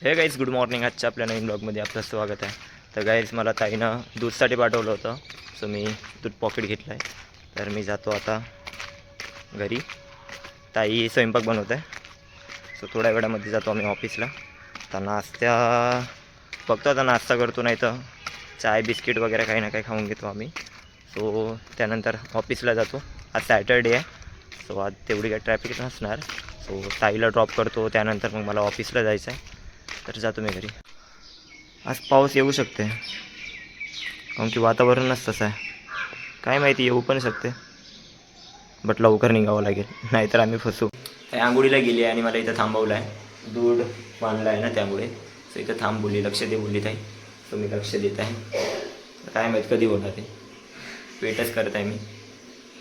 हे guys good morning. आजच्या आपल्या नवीन ब्लॉगमध्ये आपलं स्वागत आहे. तर गाईज मला ताईनं दूधसाठी पाठवलं होतं, सो मी दूध पॉकेट घेतलं आहे. तर मी जातो आता घरी. ताई स्वयंपाक बनवत आहे, सो थोड्या वेळामध्ये जातो आम्ही ऑफिसला. आता बघतो, आता नाश्ता करतो, नाही तर चाय बिस्किट वगैरे काही ना काही खाऊन घेतो आम्ही. सो त्यानंतर ऑफिसला जातो. आज सॅटर्डे आहे, सो आज तेवढी काही ट्रॅफिक नसणार. सो ताईला ड्रॉप करतो, त्यानंतर मग मला ऑफिसला जायचं आहे. तर जातो मी घरी. आज पाऊस येऊ शकते, कारण की वातावरणच तसं आहे. काय माहिती, येऊ पण शकते, बट लवकर निघावं लागेल, नाहीतर आम्ही फसू. आंघोळीला गेली आहे आणि मला इथं थांबवलं आहे. दूध बांधलं आहे ना, त्यामुळे सो इथं थांब बोलली, लक्ष दे बोलली ताई. सो मी लक्ष देत आहे. काय माहीत कधी होणार ते, वेटच करत आहे मी.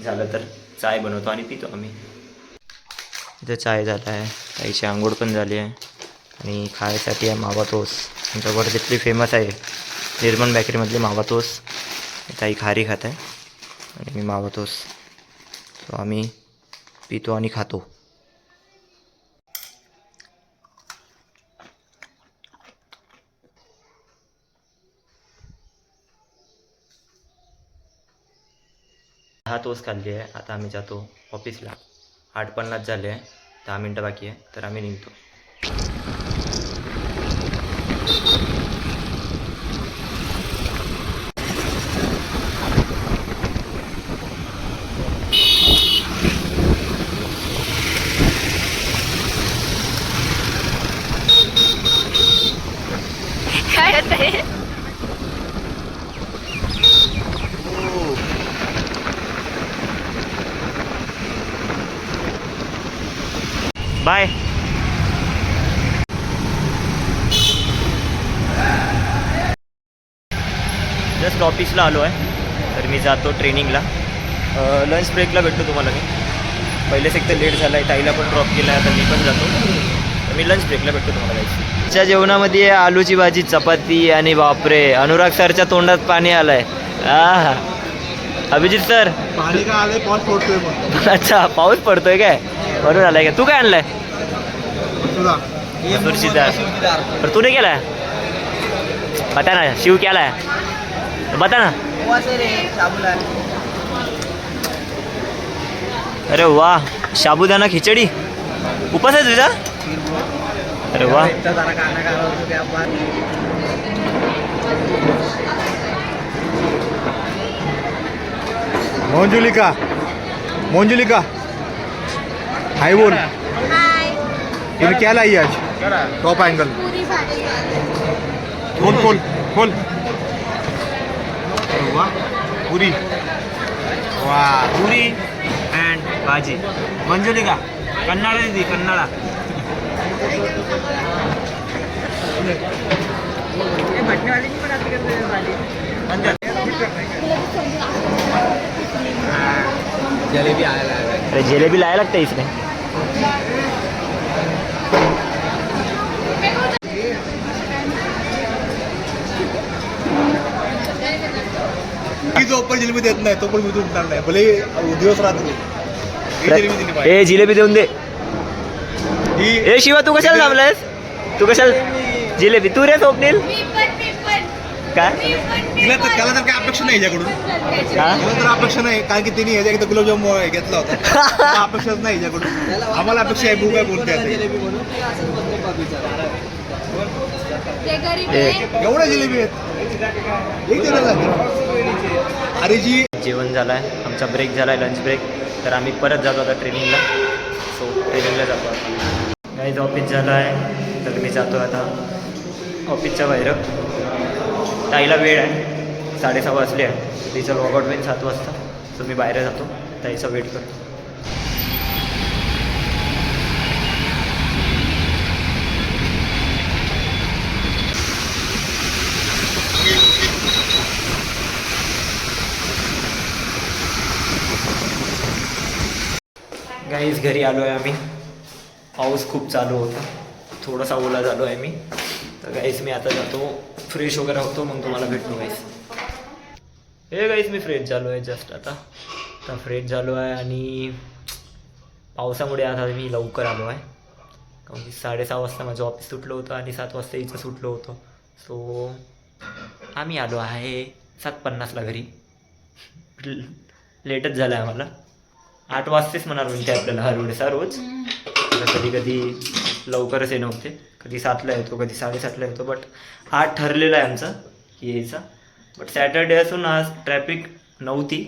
झालं तर चाय बनवतो आणि पितो आम्ही. इथं चाय झाला आहे, ताईची आंघोळ पण झाली आहे आणि खायसाठी आहे मावा टोस्ट. आमच्या वर्धेतली फेमस आहे निर्मल बेकरीमधली मावा टोस्ट. ताई खारी खात आहे आणि मी मावा टोस्ट. सो आम्ही पितो आणि खातो. हा टोस्ट खाल्ली आहे. आता आम्ही जातो ऑफिसला. 8:50 झाले आहे, 10 मिनटं बाकी आहे, तर आम्ही निघतो. काय होतंय? बाय. जस्ट ऑफिसला आलो आहे, तर मी जातो ट्रेनिंगला. लंच ब्रेकला भेटतो तुम्हाला मी. पहिलेच एक तर लेट झाला आहे, ताईला पण ड्रॉप केला आहे, आता मी पण जातो. तर मी लंच ब्रेकला भेटतो तुम्हाला जायचं. आजच्या जेवणामध्ये आलूची भाजी, चपाती आणि बापरे, अनुराग सरच्या तोंडात पाणी आलं आहे. अभिजित सर, पाणी का आलंय, पाऊस पडतोय पण. अच्छा, पाऊस पडतोय काय, म्हणून आलाय का? तू काय आणलाय? तुला मसूरची डाळ. तर तू नाही केलाय? बता ना, शिव केलाय, बता ना. अरे वा, साबुदाणा खिचडी उपास आहे तुझा? अरे वा. मोंजुलिका हाय बोल. तूने क्या लाई आज? Top angle. खोल. वाह, पूरी. वाह, पुरी अँड भाजी. मंजुलिका कन्नाडा दिदी, कन्नाडा. जलेबी आया. अरे जलेबी लाया लगता है इसमें. जो पण जिलेबी देत नाही तो पण मी उठणार नाही, भले दिवस रात्री. ए जिलेबी देऊन दे. ए शिवा, तू कशाला थांबलायस? तू कशाला जिलेबी? तू रे स्वप्नील काय? त्याला तर काही अपेक्षा नाही याच्याकडून. हा? त्याला तर अपेक्षा नाही, कारण की तिने ह्याच्या एकदा गुलाबजाम घेतला होता. त्याला अपेक्षाच नाही याच्याकडून. आम्हाला अपेक्षा आहे, बू काय बोलते एवढ्या जिलेबी आहेत. अरे जी, जेवण झालं आहे, आमचा ब्रेक झाला आहे, लंच ब्रेक. तर आम्ही परत जातो आता ट्रेनिंगला. सो ट्रेनिंगला जातो आता. काहीच ऑफिस झालं आहे, तर मी जातो आता ऑफिसच्या बाहेर. ताईला वेळ आहे, 6:30 वाजले आहे. तिचं लॉगआउट होईल 7 वाजता. सो मी बाहेर जातो, ताईचा वेट करतो. गाईज घरी आलो आहे आम्ही. पाऊस खूप चालू होता, थोडासा ओला झालो आहे मी. तर गाईज मी आता जातो, फ्रेश वगैरे होतो, मग तुम्हाला भेटतो गाईज. हे गाईज मी फ्रेश झालो आहे जस्ट आता फ्रेश झालो आहे. आणि पावसामुळे आता मी लवकर आलो आहे. कारण की 6:30 वाजता माझं ऑफिस सुटलं होतं आणि 7 वाजता हिचं सुटलं होतं. सो आम्ही आलो आहे 7:50ला घरी. लेटच झालं आहे आम्हाला. 8 वाजतेच म्हणा रोज आपल्याला हर वेळेसा रोज. कधी कधी लवकरच येणं होते, कधी 7ला येतो, कधी 7:30ला येतो, बट 8 ठरलेलं आहे आमचं यायचं. बट सॅटर्डे असून आज ट्रॅफिक नव्हती,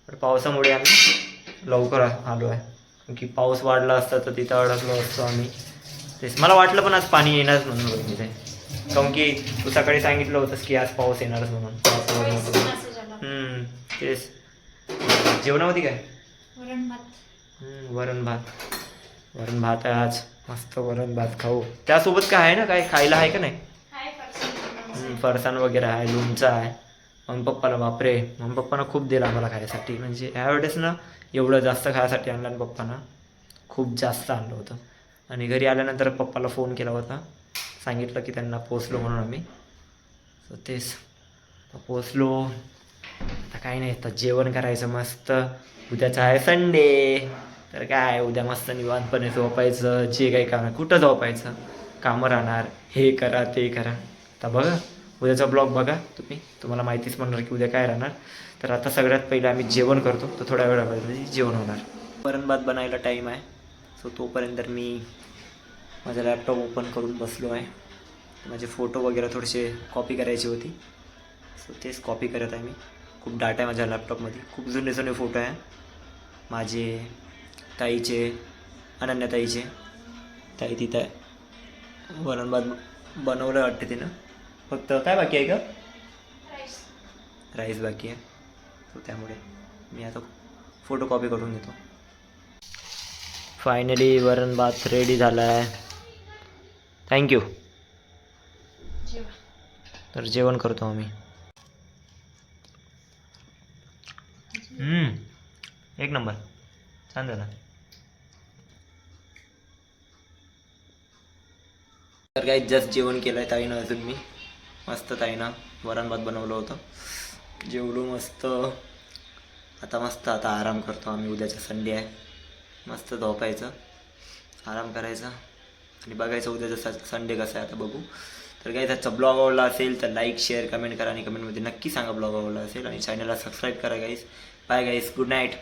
तर पावसामुळे आम्ही लवकर आलो आहे. कारण की पाऊस वाढला असता तर तिथं अडकलो असतो आम्ही. तेच मला वाटलं पण आज पाणी येणारच म्हणून बघ तिथे, कारण की तू सकाळी सांगितलं होतंस की आज पाऊस येणारच म्हणून. तेच. जेवणामध्ये काय? वरण भात आहे आज. मस्त वरण भात खाऊ. त्यासोबत काय आहे ना, काय खायला आहे का नाही? फरसाण वगैरे आहे, लोणचं आहे. मम्मी पप्पाला बापरे, मम्मी पप्पानं खूप दिलं आम्हाला खायसाठी. म्हणजे ह्यावेळेस ना एवढं जास्त खायसाठी आणलं आणि पप्पानं खूप जास्त आणलं होतं. आणि घरी आल्यानंतर पप्पाला फोन केला होता, सांगितलं की त्यांना पोचलो म्हणून आम्ही. सो तेच पोचलो. आता काही नाही, आता जेवण करायचं मस्त. उद्याचं आहे संडे, तर काय उद्या मस्त निवांतपणे झोपायचं. जे काही काम, कुठं झोपायचं, कामं राहणार, हे करा ते करा. आता बघा उद्याचा ब्लॉग बघा तुम्ही, तुम्हाला माहितीच म्हणणार की उद्या काय राहणार. तर आता सगळ्यात पहिलं आम्ही जेवण करतो, तर थोड्या वेळामध्ये जेवण होणार. वरण भात बनायला टाईम आहे. सो तोपर्यंत मी माझा लॅपटॉप ओपन करून बसलो आहे. माझे फोटो वगैरे थोडेसे कॉपी करायची होती, सो तेच कॉपी करत आहे मी. खूप डाटा आहे माझ्या लॅपटॉपमध्ये, खूप जुने जुने फोटो आहे माझे, ताईचे, अनन्याताईचे. ताई तिथं आहे. वरण भात बनवलं वाटते तिनं, फक्त काय बाकी आहे का? राईस बाकी आहे. सो त्यामुळे मी आता फोटो कॉपी करून घेतो. फायनली वरण भात रेडी झाला आहे. थँक्यू. तर जेवण करतो आम्ही. एक नंबर, छान झालं. तर काही जस्ट जेवण केलं आहे ताईनं अजून. मी मस्त ताईनं वरण भात बनवलं होतं, जेवलो मस्त. आता आराम करतो आम्ही. उद्याचा संडे आहे, मस्त झोपायचं, आराम करायचा आणि बघायचं उद्याचा संडे कसा आहे आता बघू. तर काही त्याचा ब्लॉग आवडला असेल तर लाईक शेअर कमेंट करा आणि कमेंटमध्ये नक्की सांगा ब्लॉग आवडला असेल. आणि चॅनलला सबस्क्राईब करा गाईस. बाय गाईस, गुड नाईट.